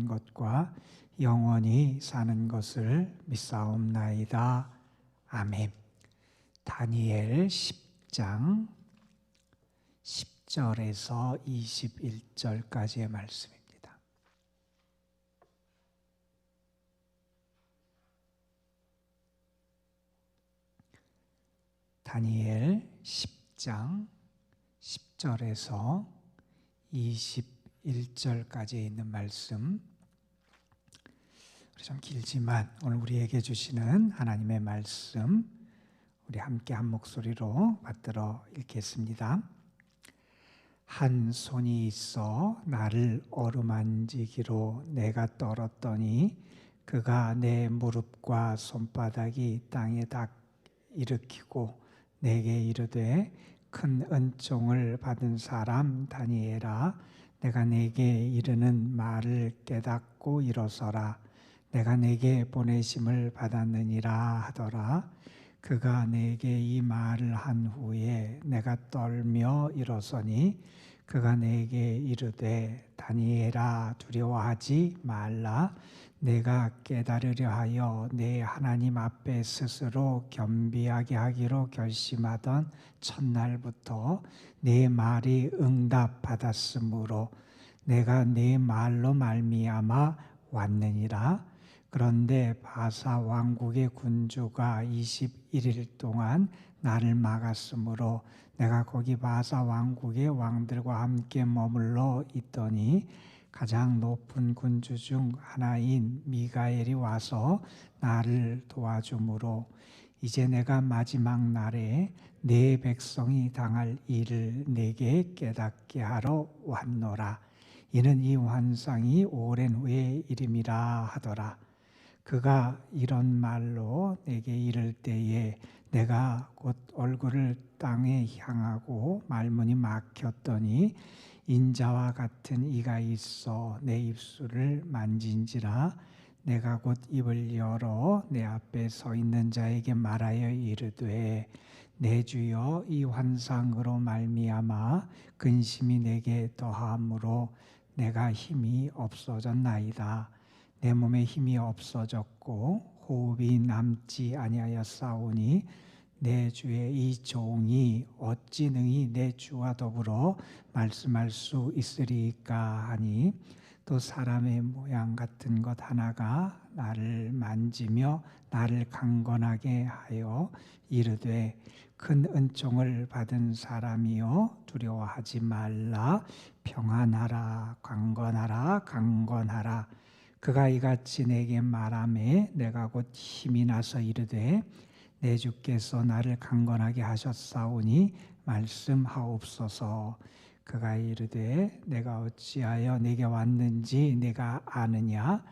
사는 것과 영원히 사는 것을 믿사옵나이다. 아멘. 다니엘 10장 10절에서 21절까지의 말씀입니다. 다니엘 10장 10절에서 21절까지 있는 말씀, 좀 길지만 오늘 우리에게 주시는 하나님의 말씀, 우리 함께 한 목소리로 받들어 읽겠습니다. 한 손이 있어 나를 어루만지기로 내가 떨었더니 그가 내 무릎과 손바닥이 땅에 닿 일으키고 내게 이르되 큰 은총을 받은 사람 다니엘아, 내가 내게 이르는 말을 깨닫고 일어서라. 내가 내게 보내심을 받았느니라 하더라. 그가 내게 이 말을 한 후에 내가 떨며 일어서니 그가 내게 이르되 다니엘아, 두려워하지 말라. 내가 깨달으려 하여 내 하나님 앞에 스스로 겸비하게 하기로 결심하던 첫날부터 내 말이 응답받았으므로 내가 내 말로 말미암아 왔느니라. 그런데 바사 왕국의 군주가 21일 동안 나를 막았으므로 내가 거기 바사 왕국의 왕들과 함께 머물러 있더니 가장 높은 군주 중 하나인 미가엘이 와서 나를 도와주므로 이제 내가 마지막 날에 내 백성이 당할 일을 내게 깨닫게 하러 왔노라. 이는 이 환상이 오랜 후의 일임이라 하더라. 그가 이런 말로 내게 이를 때에 내가 곧 얼굴을 땅에 향하고 말문이 막혔더니 인자와 같은 이가 있어 내 입술을 만진지라. 내가 곧 입을 열어 내 앞에 서 있는 자에게 말하여 이르되 내 주여, 이 환상으로 말미암아 근심이 내게 더함으로 내가 힘이 없어졌나이다. 내 몸에 힘이 없어졌고 호흡이 남지 아니하였사오니 내 주의 이 종이 어찌 능히 내 주와 더불어 말씀할 수 있으리까 하니, 또 사람의 모양 같은 것 하나가 나를 만지며 나를 강건하게 하여 이르되 큰 은총을 받은 사람이여, 두려워하지 말라. 평안하라. 강건하라. 강건하라. 그가 이같이 내게 말하매 내가 곧 힘이 나서 이르되 내 주께서 나를 강건하게 하셨사오니 말씀하옵소서. 그가 이르되 내가 어찌하여 내게 왔는지 내가 아느냐?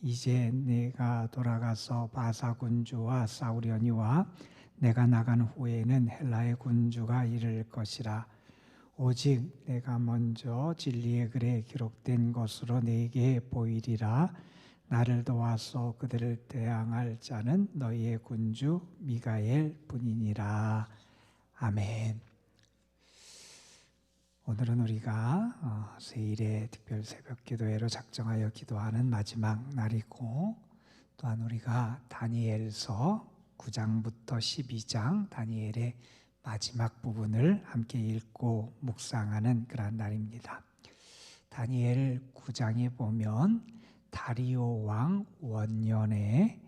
이제 내가 돌아가서 바사 군주와 싸우려니와 내가 나간 후에는 헬라의 군주가 이를 것이라. 오직 내가 먼저 진리의 글에 기록된 것으로 네게 보이리라. 나를 도와서 그들을 대항할 자는 너희의 군주 미가엘 뿐이니라. 아멘. 오늘은 우리가 세일의 특별 새벽 기도회로 작정하여 기도하는 마지막 날이고, 또한 우리가 다니엘서 9장부터 12장 다니엘의 마지막 부분을 함께 읽고 묵상하는 그런 날입니다. 다니엘 9장에 보면 다리오 왕 원년에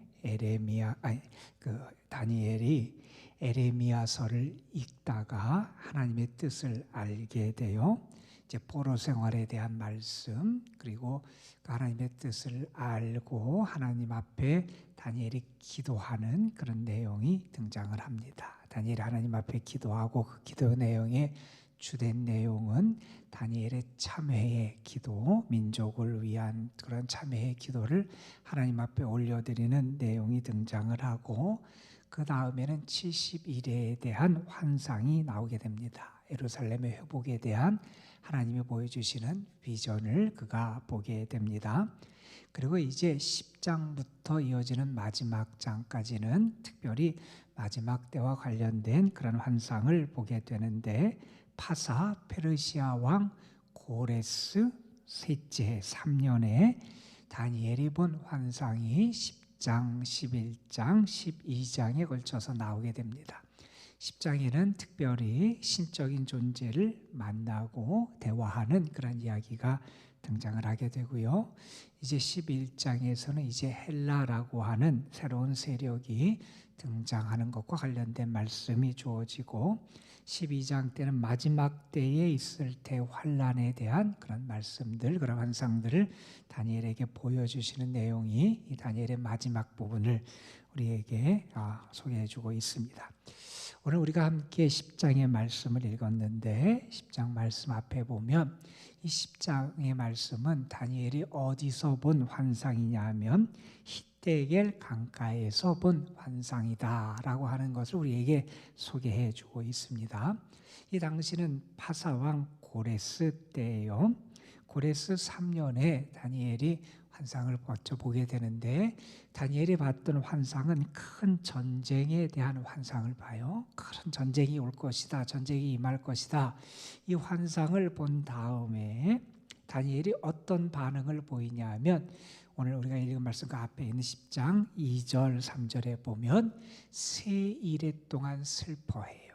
다니엘이 에레미야서를 읽다가 하나님의 뜻을 알게 되어 이제 포로 생활에 대한 말씀, 그리고 하나님의 뜻을 알고 하나님 앞에 다니엘이 기도하는 그런 내용이 등장을 합니다. 다니엘이 하나님 앞에 기도하고 그 기도 내용의 주된 내용은 다니엘의 참회의 기도, 민족을 위한 그런 참회의 기도를 하나님 앞에 올려드리는 내용이 등장을 하고, 그 다음에는 70일에 대한 환상이 나오게 됩니다. 예루살렘의 회복에 대한 하나님이 보여주시는 비전을 그가 보게 됩니다. 그리고 이제 10장부터 이어지는 마지막 장까지는 특별히 마지막 때와 관련된 그런 환상을 보게 되는데, 파사 페르시아 왕 고레스 셋째 3년에 다니엘이 본 환상이 10장, 11장, 12장에 걸쳐서 나오게 됩니다. 10장에는 특별히 신적인 존재를 만나고 대화하는 그런 이야기가 등장을 하게 되고요. 이제 11장에서는 이제 헬라라고 하는 새로운 세력이 등장하는 것과 관련된 말씀이 주어지고 12장 때는 마지막 때에 있을 대환란에 대한 그런 말씀들, 그런 환상들을 다니엘에게 보여주시는 내용이 이 다니엘의 마지막 부분을 우리에게 소개해 주고 있습니다. 오늘 우리가 함께 10장의 말씀을 읽었는데 10장 말씀 앞에 보면 이 10장의 말씀은 다니엘이 어디서 본 환상이냐 하면 히데겔 강가에서 본 환상이다 라고 하는 것을 우리에게 소개해 주고 있습니다. 이 당시는 파사왕 고레스 때예요. 고레스 3년에 다니엘이 환상을 보게 되는데 다니엘이 봤던 환상은 큰 전쟁에 대한 환상을 봐요. 큰 전쟁이 올 것이다. 전쟁이 임할 것이다. 이 환상을 본 다음에 다니엘이 어떤 반응을 보이냐 하면 오늘 우리가 읽은 말씀 그 앞에 있는 10장 2절 3절에 보면 세 일에 동안 슬퍼해요.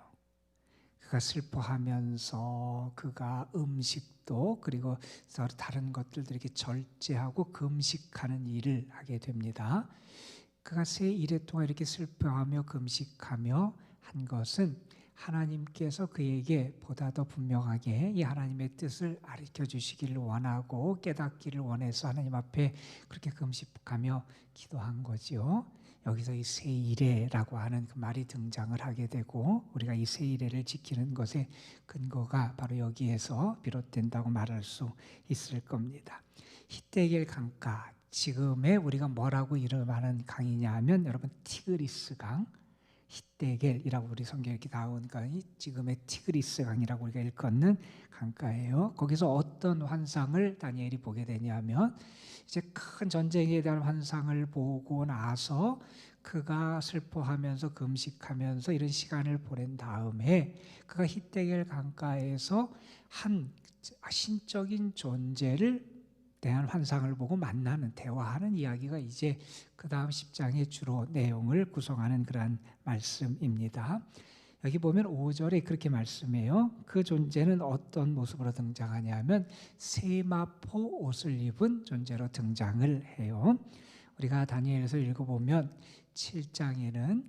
그가 슬퍼하면서 그가 음식도 그리고 다른 것들도 이렇게 절제하고 금식하는 일을 하게 됩니다. 그가 세 일에 동안 이렇게 슬퍼하며 금식하며 한 것은 하나님께서 그에게 보다 더 분명하게 이 하나님의 뜻을 가르쳐 주시기를 원하고 깨닫기를 원해서 하나님 앞에 그렇게 금식하며 기도한 거죠. 여기서 이 세일해라고 하는 그 말이 등장을 하게 되고 우리가 이 세일해를 지키는 것의 근거가 바로 여기에서 비롯된다고 말할 수 있을 겁니다. 히데겔 강가, 지금의 우리가 뭐라고 이름하는 강이냐 하면 여러분 티그리스 강, 히데겔이라고 우리 성경에 이렇게 나온 강이 지금의 티그리스 강이라고 우리가 일컫는 강가예요. 거기서 어떤 환상을 다니엘이 보게 되냐면 이제 큰 전쟁에 대한 환상을 보고 나서 그가 슬퍼하면서 금식하면서 이런 시간을 보낸 다음에 그가 히데겔 강가에서 한 신적인 존재를 대한 환상을 보고 만나는 대화하는 이야기가 이제 그 다음 10장의 주로 내용을 구성하는 그런 말씀입니다. 여기 보면 5절에 그렇게 말씀해요. 그 존재는 어떤 모습으로 등장하냐면 세마포 옷을 입은 존재로 등장을 해요. 우리가 다니엘에서 읽어보면 7장에는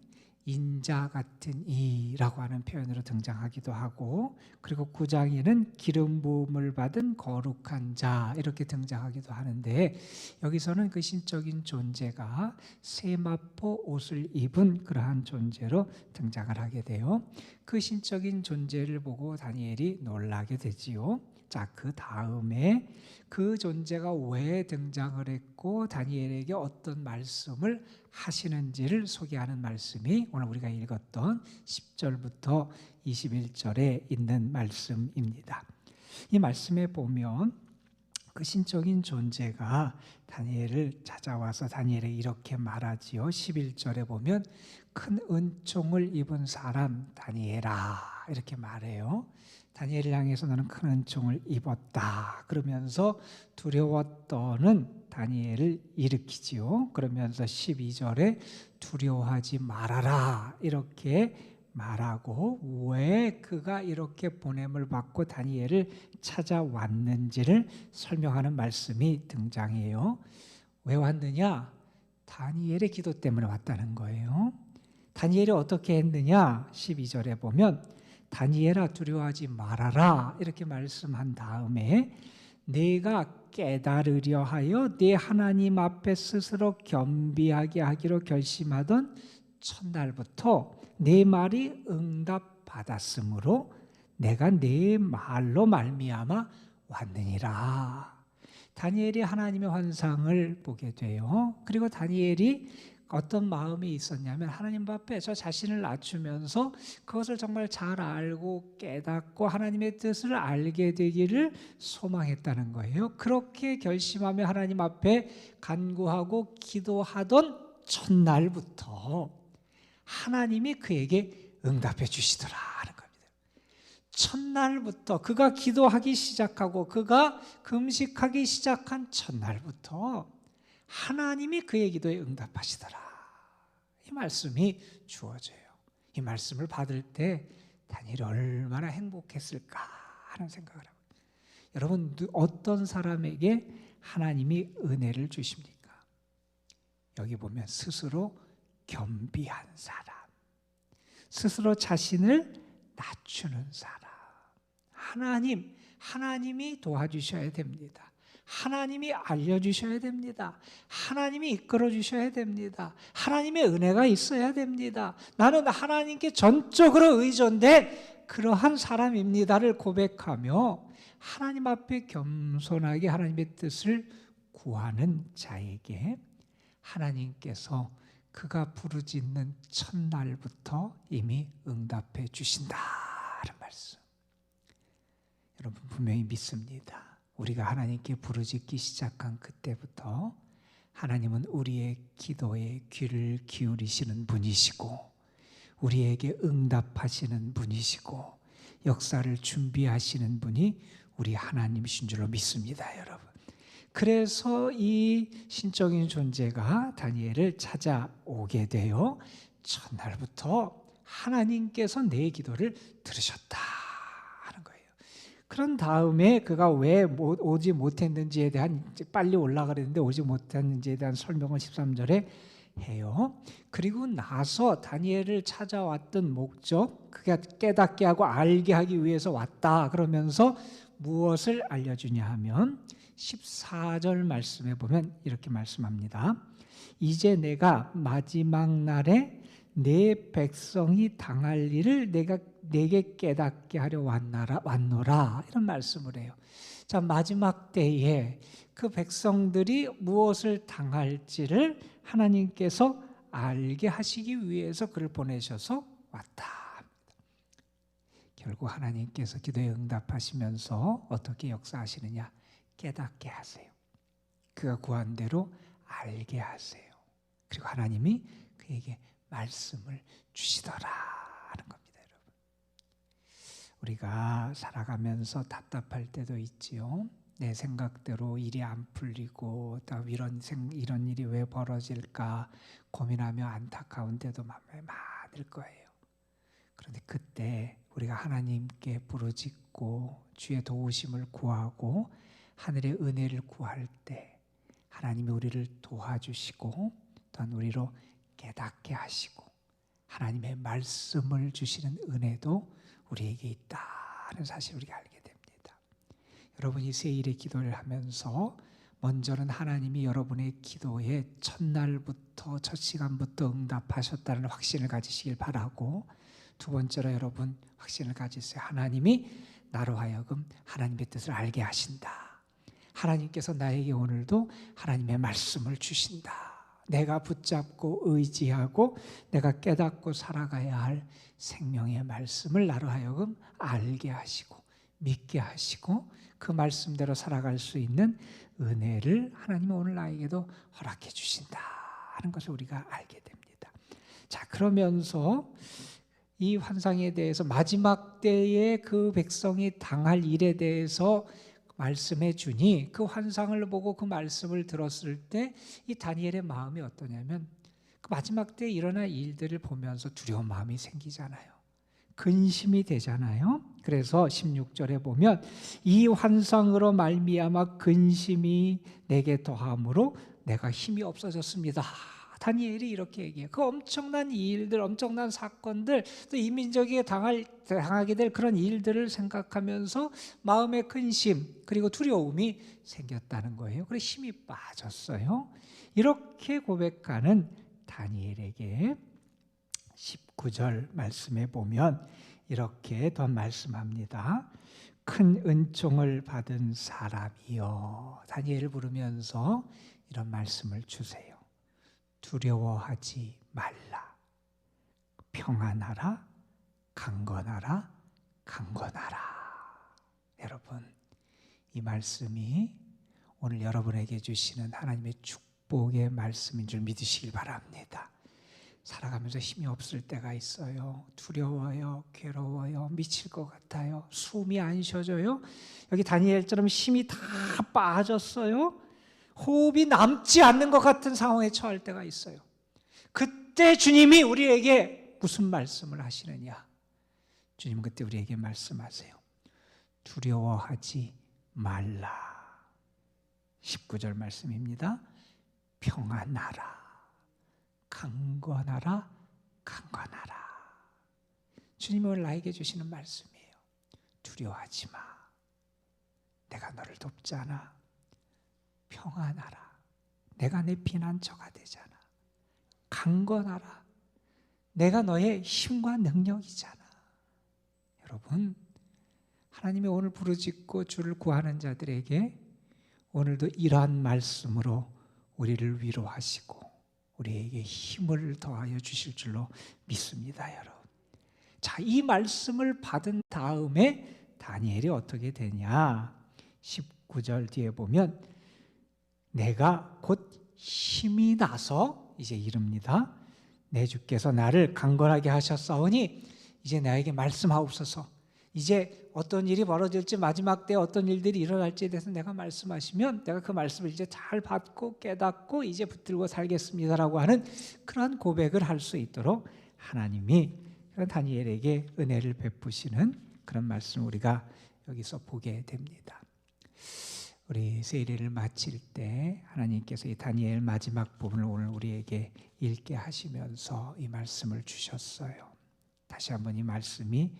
인자 같은 이라고 하는 표현으로 등장하기도 하고 그리고 9장에는 기름 부음을 받은 거룩한 자 이렇게 등장하기도 하는데 여기서는 그 신적인 존재가 세마포 옷을 입은 그러한 존재로 등장을 하게 돼요. 그 신적인 존재를 보고 다니엘이 놀라게 되지요. 자, 그 다음에 그 존재가 왜 등장을 했고 다니엘에게 어떤 말씀을 하시는지를 소개하는 말씀이 오늘 우리가 읽었던 10절부터 21절에 있는 말씀입니다. 이 말씀에 보면 그 신적인 존재가 다니엘을 찾아와서 다니엘에게 이렇게 말하지요. 11절에 보면 큰 은총을 입은 사람 다니엘아 이렇게 말해요. 다니엘을 향해서 너는 큰 은총을 입었다. 그러면서 두려웠더는 다니엘을 일으키지요. 그러면서 12절에 두려워하지 말아라 이렇게 말하고 왜 그가 이렇게 보냄을 받고 다니엘을 찾아왔는지를 설명하는 말씀이 등장해요. 왜 왔느냐? 다니엘의 기도 때문에 왔다는 거예요. 다니엘이 어떻게 했느냐? 12절에 보면 다니엘아 두려워하지 말아라 이렇게 말씀한 다음에 내가 깨달으려 하여 네 하나님 앞에 스스로 겸비하게 하기로 결심하던 첫날부터 네 말이 응답받았으므로 내가 네 말로 말미암아 왔느니라. 다니엘이 하나님의 환상을 보게 돼요. 그리고 다니엘이 어떤 마음이 있었냐면 하나님 앞에 저 자신을 낮추면서 그것을 정말 잘 알고 깨닫고 하나님의 뜻을 알게 되기를 소망했다는 거예요. 그렇게 결심하며 하나님 앞에 간구하고 기도하던 첫날부터 하나님이 그에게 응답해 주시더라 하는 겁니다. 첫날부터 그가 기도하기 시작하고 그가 금식하기 시작한 첫날부터 하나님이 그의 기도에 응답하시더라. 이 말씀이 주어져요. 이 말씀을 받을 때 다니엘이 얼마나 행복했을까 하는 생각을 합니다. 여러분, 어떤 사람에게 하나님이 은혜를 주십니까? 여기 보면 스스로 겸비한 사람, 스스로 자신을 낮추는 사람. 하나님이 도와주셔야 됩니다. 하나님이 알려주셔야 됩니다. 하나님이 이끌어주셔야 됩니다. 하나님의 은혜가 있어야 됩니다. 나는 하나님께 전적으로 의존된 그러한 사람입니다를 고백하며 하나님 앞에 겸손하게 하나님의 뜻을 구하는 자에게 하나님께서 그가 부르짖는 첫날부터 이미 응답해 주신다는 말씀. 여러분, 분명히 믿습니다. 우리가 하나님께 부르짖기 시작한 그때부터 하나님은 우리의 기도에 귀를 기울이시는 분이시고 우리에게 응답하시는 분이시고 역사를 준비하시는 분이 우리 하나님이신 줄로 믿습니다, 여러분. 그래서 이 신적인 존재가 다니엘을 찾아오게 되어 첫날부터 하나님께서 내 기도를 들으셨다 하는 거예요. 그런 다음에 그가 왜 오지 못했는지에 대한, 빨리 올라가 그랬는데 오지 못했는지에 대한 설명을 13절에 해요. 그리고 나서 다니엘을 찾아왔던 목적, 그가 깨닫게 하고 알게 하기 위해서 왔다 그러면서 무엇을 알려주냐 하면 14절 말씀에 보면 이렇게 말씀합니다. 이제 내가 마지막 날에 내 백성이 당할 일을 내게 깨닫게 하려 왔노라, 이런 말씀을 해요. 자, 마지막 때에 그 백성들이 무엇을 당할지를 하나님께서 알게 하시기 위해서 그를 보내셔서 왔다. 결국 하나님께서 기도에 응답하시면서 어떻게 역사하시느냐? 깨닫게 하세요. 그가 구한 대로 알게 하세요. 그리고 하나님이 그에게 말씀을 주시더라 하는 겁니다, 여러분. 우리가 살아가면서 답답할 때도 있지요. 내 생각대로 일이 안 풀리고 또 이런 일이 왜 벌어질까 고민하며 안타까운 때도 많을 거예요. 그런데 그때 우리가 하나님께 부르짖고 주의 도우심을 구하고 하늘의 은혜를 구할 때 하나님이 우리를 도와주시고 또한 우리로 깨닫게 하시고 하나님의 말씀을 주시는 은혜도 우리에게 있다는 사실을 우리가 알게 됩니다. 여러분이 세일의 기도를 하면서 먼저는 하나님이 여러분의 기도에 첫날부터 첫 시간부터 응답하셨다는 확신을 가지시길 바라고, 두 번째로 여러분 확신을 가지세요. 하나님이 나로 하여금 하나님의 뜻을 알게 하신다. 하나님께서 나에게 오늘도 하나님의 말씀을 주신다. 내가 붙잡고 의지하고 내가 깨닫고 살아가야 할 생명의 말씀을 나로 하여금 알게 하시고 믿게 하시고 그 말씀대로 살아갈 수 있는 은혜를 하나님은 오늘 나에게도 허락해 주신다 하는 것을 우리가 알게 됩니다. 자, 그러면서 이 환상에 대해서 마지막 때에 그 백성이 당할 일에 대해서 말씀해 주니 그 환상을 보고 그 말씀을 들었을 때 이 다니엘의 마음이 어떠냐면 그 마지막 때에 일어날 일들을 보면서 두려운 마음이 생기잖아요. 근심이 되잖아요. 그래서 16절에 보면 이 환상으로 말미암아 근심이 내게 더함으로 내가 힘이 없어졌습니다. 다니엘이 이렇게 얘기해요. 그 엄청난 일들, 엄청난 사건들, 또 이민족이 당하게 될 그런 일들을 생각하면서 마음의 근심 그리고 두려움이 생겼다는 거예요. 그래서 힘이 빠졌어요. 이렇게 고백하는 다니엘에게 19절 말씀에 보면 이렇게 더 말씀합니다. 큰 은총을 받은 사람이여. 다니엘을 부르면서 이런 말씀을 주세요. 두려워하지 말라. 평안하라. 강건하라. 강건하라. 여러분, 이 말씀이 오늘 여러분에게 주시는 하나님의 축복의 말씀인 줄 믿으시길 바랍니다. 살아가면서 힘이 없을 때가 있어요. 두려워요. 괴로워요. 미칠 것 같아요. 숨이 안 쉬어져요. 여기 다니엘처럼 힘이 다 빠졌어요. 호흡이 남지 않는 것 같은 상황에 처할 때가 있어요. 그때 주님이 우리에게 무슨 말씀을 하시느냐? 주님은 그때 우리에게 말씀하세요. 두려워하지 말라. 19절 말씀입니다. 평안하라, 강건하라, 강건하라. 주님이 오늘 나에게 주시는 말씀이에요. 두려워하지 마. 내가 너를 돕잖아. 평안하라. 내가 내 피난처가 되잖아. 강건하라. 내가 너의 힘과 능력이잖아. 여러분, 하나님이 오늘 부르짖고 주를 구하는 자들에게 오늘도 이러한 말씀으로 우리를 위로하시고 우리에게 힘을 더하여 주실 줄로 믿습니다, 여러분. 자, 이 말씀을 받은 다음에 다니엘이 어떻게 되냐? 19절 뒤에 보면 내가 곧 힘이 나서 이제 이릅니다. 내 주께서 나를 강건하게 하셨사오니 이제 나에게 말씀하옵소서. 이제 어떤 일이 벌어질지, 마지막 때 어떤 일들이 일어날지에 대해서 내가 말씀하시면 내가 그 말씀을 이제 잘 받고 깨닫고 이제 붙들고 살겠습니다라고 하는 그런 고백을 할 수 있도록 하나님이 다니엘에게 은혜를 베푸시는 그런 말씀을 우리가 여기서 보게 됩니다. 우리 세례를 마칠 때 하나님께서 이 다니엘 마지막 부분을 오늘 우리에게 읽게 하시면서 이 말씀을 주셨어요. 다시 한번 이 말씀이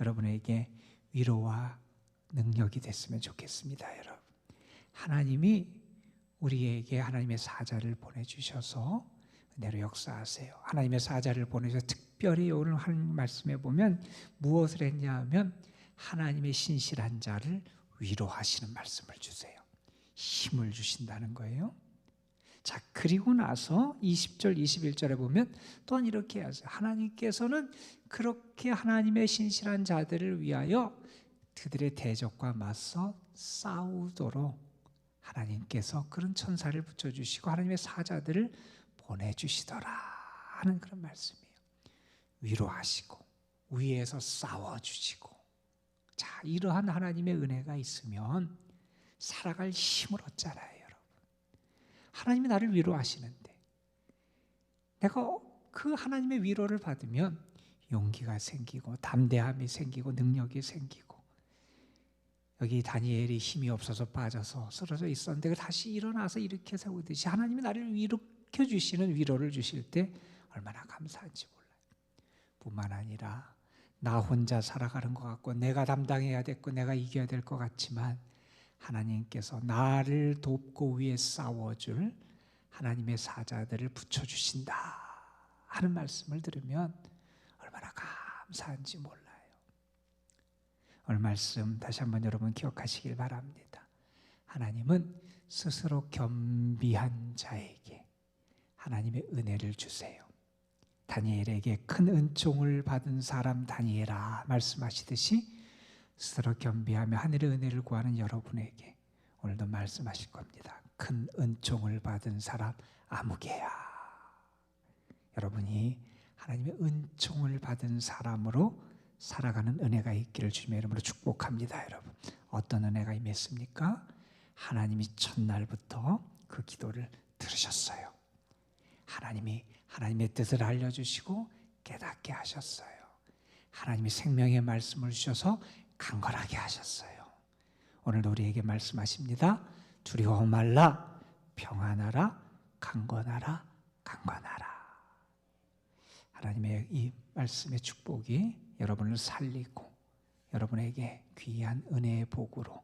여러분에게 위로와 능력이 됐으면 좋겠습니다, 여러분. 하나님이 우리에게 하나님의 사자를 보내주셔서 은혜로 역사하세요. 하나님의 사자를 보내셔서 특별히 오늘 하나님 말씀에 보면 무엇을 했냐 하면 하나님의 신실한 자를 위로하시는 말씀을 주세요. 힘을 주신다는 거예요. 자, 그리고 나서 20절, 21절에 보면 또한 이렇게 하세요. 하나님께서는 그렇게 하나님의 신실한 자들을 위하여 그들의 대적과 맞서 싸우도록 하나님께서 그런 천사를 붙여주시고 하나님의 사자들을 보내주시더라 하는 그런 말씀이에요. 위로하시고 위에서 싸워주시고, 자, 이러한 하나님의 은혜가 있으면 살아갈 힘을 얻잖아요. 하나님이 나를 위로하시는데 내가 그 하나님의 위로를 받으면 용기가 생기고 담대함이 생기고 능력이 생기고, 여기 다니엘이 힘이 없어서 빠져서 쓰러져 있었는데 다시 일어나서 일으켜 세우듯이 하나님이 나를 일으켜 주시는 위로를 주실 때 얼마나 감사한지 몰라요. 뿐만 아니라 나 혼자 살아가는 것 같고 내가 담당해야 됐고 내가 이겨야 될 것 같지만 하나님께서 나를 돕고 위에 싸워줄 하나님의 사자들을 붙여주신다 하는 말씀을 들으면 얼마나 감사한지 몰라요. 오늘 말씀 다시 한번 여러분 기억하시길 바랍니다. 하나님은 스스로 겸비한 자에게 하나님의 은혜를 주세요. 다니엘에게 큰 은총을 받은 사람 다니엘아 말씀하시듯이 스스로 겸비하며 하늘의 은혜를 구하는 여러분에게 오늘도 말씀하실 겁니다. 큰 은총을 받은 사람 아무개야. 여러분이 하나님의 은총을 받은 사람으로 살아가는 은혜가 있기를 주님의 이름으로 축복합니다. 여러분, 어떤 은혜가 임했습니까? 하나님이 첫날부터 그 기도를 들으셨어요. 하나님이 하나님의 뜻을 알려주시고 깨닫게 하셨어요. 하나님이 생명의 말씀을 주셔서 강건하게 하셨어요. 오늘도 우리에게 말씀하십니다. 두려워 말라, 평안하라, 강건하라, 강건하라. 하나님의 이 말씀의 축복이 여러분을 살리고 여러분에게 귀한 은혜의 복으로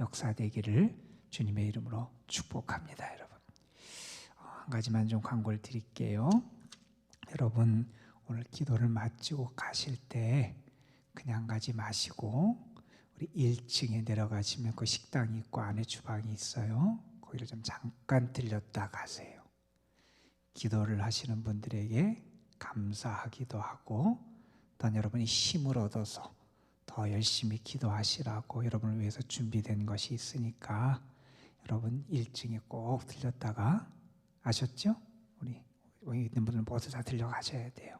역사되기를 주님의 이름으로 축복합니다. 여러분, 한 가지만 좀 광고를 드릴게요. 여러분, 오늘 기도를 마치고 가실 때 그냥 가지 마시고 우리 1층에 내려가시면 그 식당이 있고 안에 주방이 있어요. 거기를 좀 잠깐 들렸다 가세요. 기도를 하시는 분들에게 감사하기도 하고 또 여러분이 힘을 얻어서 더 열심히 기도하시라고 여러분을 위해서 준비된 것이 있으니까 여러분 1층에 꼭 들렸다가, 아셨죠? 우리 여기 있는 분들은 모두 다 들려가셔야 돼요.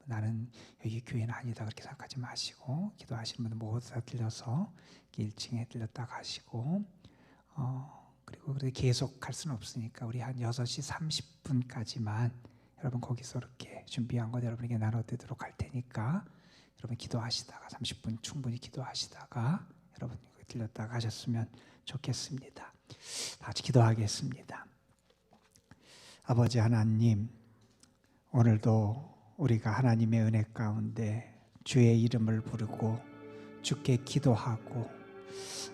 나는 여기 교회는 아니다 그렇게 생각하지 마시고 기도하시는 분들 모두 다 들려서 1층에 들렸다 가시고 그리고 계속 갈 수는 없으니까 우리 한 6시 30분까지만 여러분 거기서 이렇게 준비한 것 여러분에게 나눠드리도록 할 테니까 여러분 기도하시다가 30분 충분히 기도하시다가 여러분 들렸다 가셨으면 좋겠습니다. 다 같이 기도하겠습니다. 아버지 하나님, 오늘도 우리가 하나님의 은혜 가운데 주의 이름을 부르고 주께 기도하고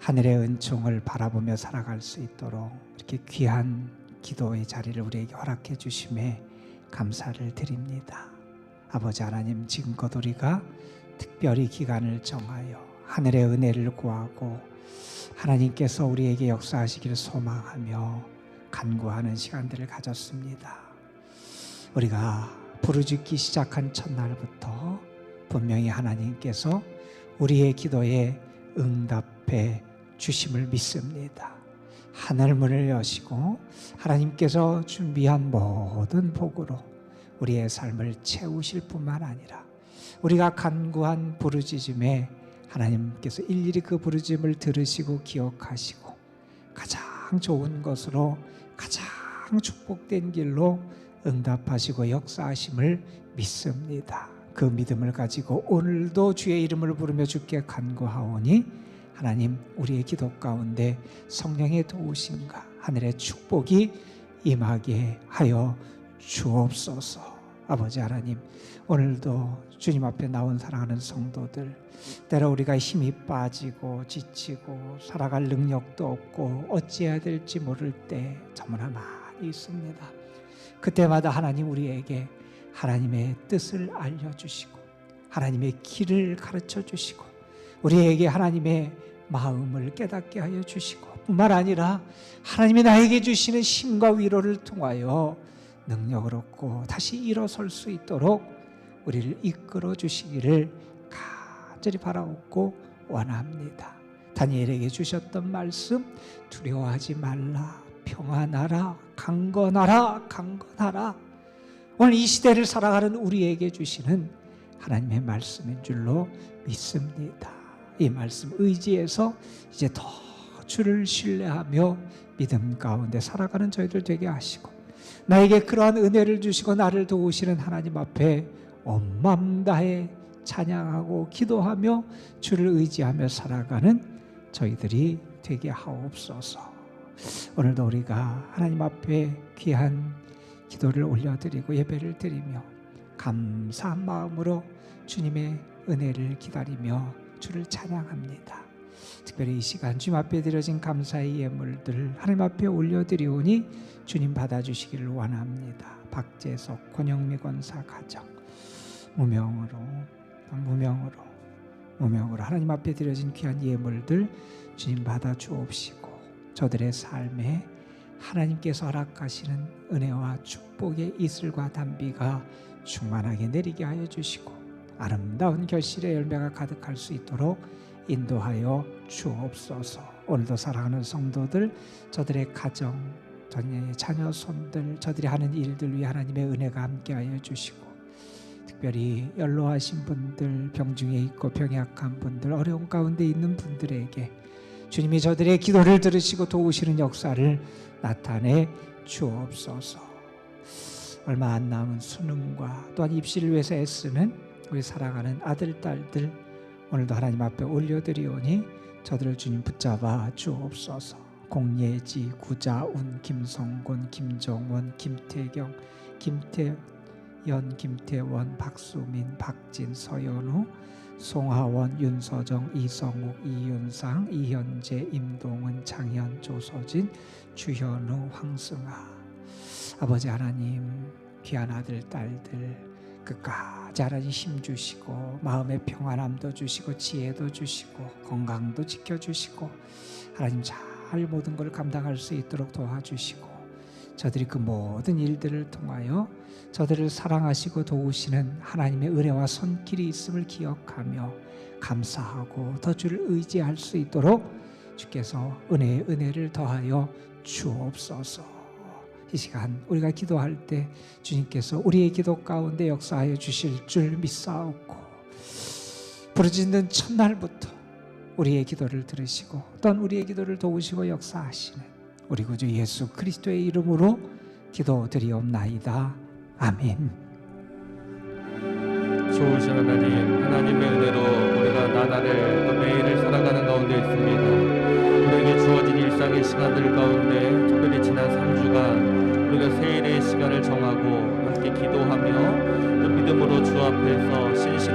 하늘의 은총을 바라보며 살아갈 수 있도록 이렇게 귀한 기도의 자리를 우리에게 허락해 주심에 감사를 드립니다. 아버지 하나님, 지금껏 우리가 특별히 기간을 정하여 하늘의 은혜를 구하고 하나님께서 우리에게 역사하시기를 소망하며 간구하는 시간들을 가졌습니다. 우리가 부르짖기 시작한 첫날부터 분명히 하나님께서 우리의 기도에 응답해 주심을 믿습니다. 하늘문을 여시고 하나님께서 준비한 모든 복으로 우리의 삶을 채우실 뿐만 아니라 우리가 간구한 부르짖음에 하나님께서 일일이 그 부르짖음을 들으시고 기억하시고 가장 좋은 것으로 가장 축복된 길로 응답하시고 역사하심을 믿습니다. 그 믿음을 가지고 오늘도 주의 이름을 부르며 주께 간구하오니 하나님, 우리의 기도 가운데 성령의 도우심과 하늘의 축복이 임하게 하여 주옵소서. 아버지 하나님, 오늘도 주님 앞에 나온 사랑하는 성도들, 때로 우리가 힘이 빠지고 지치고 살아갈 능력도 없고 어찌해야 될지 모를 때 너무나 많이 있습니다. 그때마다 하나님 우리에게 하나님의 뜻을 알려주시고 하나님의 길을 가르쳐 주시고 우리에게 하나님의 마음을 깨닫게 하여 주시고 뿐만 아니라 하나님이 나에게 주시는 힘과 위로를 통하여 능력을 얻고 다시 일어설 수 있도록 우리를 이끌어 주시기를 간절히 바라옵고 원합니다. 다니엘에게 주셨던 말씀, 두려워하지 말라, 평안하라, 강건하라, 강건하라. 오늘 이 시대를 살아가는 우리에게 주시는 하나님의 말씀인 줄로 믿습니다. 이 말씀 의지해서 이제 더 주를 신뢰하며 믿음 가운데 살아가는 저희들 되게 하시고 나에게 그러한 은혜를 주시고 나를 도우시는 하나님 앞에 온 마음 다해 찬양하고 기도하며 주를 의지하며 살아가는 저희들이 되게 하옵소서. 오늘도 우리가 하나님 앞에 귀한 기도를 올려드리고 예배를 드리며 감사한 마음으로 주님의 은혜를 기다리며 주를 찬양합니다. 특별히 이 시간 주님 앞에 드려진 감사의 예물들 하나님 앞에 올려드리오니 주님 받아주시기를 원합니다. 박재석, 권영미 권사 가정 무명으로 하나님 앞에 드려진 귀한 예물들 주님 받아주옵시고 저들의 삶에 하나님께서 허락하시는 은혜와 축복의 이슬과 단비가 충만하게 내리게 하여 주시고 아름다운 결실의 열매가 가득할 수 있도록 인도하여 주옵소서. 오늘도 사랑하는 성도들, 저들의 가정, 저들의 자녀 손들, 저들이 하는 일들 위해 하나님의 은혜가 함께하여 주시고 특별히 연로하신 분들, 병중에 있고 병이 약한 분들, 어려운 가운데 있는 분들에게 주님이 저들의 기도를 들으시고 도우시는 역사를 나타내 주옵소서. 얼마 안 남은 수능과 또한 입시를 위해서 애쓰는 우리 사랑하는 아들, 딸들 오늘도 하나님 앞에 올려드리오니 저들을 주님 붙잡아 주옵소서. 공예지, 구자운, 김성곤, 김정원, 김태경, 김태연, 김태원, 박수민, 박진, 서연우, 송하원, 윤서정, 이성욱, 이윤상, 이현재, 임동은, 장현, 조서진, 주현우, 황승아. 아버지 하나님, 귀한 아들, 딸들 끝까지 하나님 힘주시고 마음의 평안함도 주시고 지혜도 주시고 건강도 지켜주시고 하나님 잘 모든 걸 감당할 수 있도록 도와주시고 저들이 그 모든 일들을 통하여 저들을 사랑하시고 도우시는 하나님의 은혜와 손길이 있음을 기억하며 감사하고 더 주를 의지할 수 있도록 주께서 은혜의 은혜를 더하여 주옵소서. 이 시간 우리가 기도할 때 주님께서 우리의 기도 가운데 역사하여 주실 줄 믿사옵고 부르짖는 첫날부터 우리의 기도를 들으시고 또한 우리의 기도를 도우시고 역사하시는 우리 구주 예수 그리스도의 이름으로 기도드리옵나이다. 아멘. 좋으신 하나님, 하나님의 은혜로 우리가 나날을 또 매일을 살아가는 가운데 있습니다. 우리에게 주어진 일상의 시간들 가운데 특별히 지난 3주간 우리가 세일의 시간을 정하고 함께 기도하며 또 믿음으로 주 앞에서 신실하게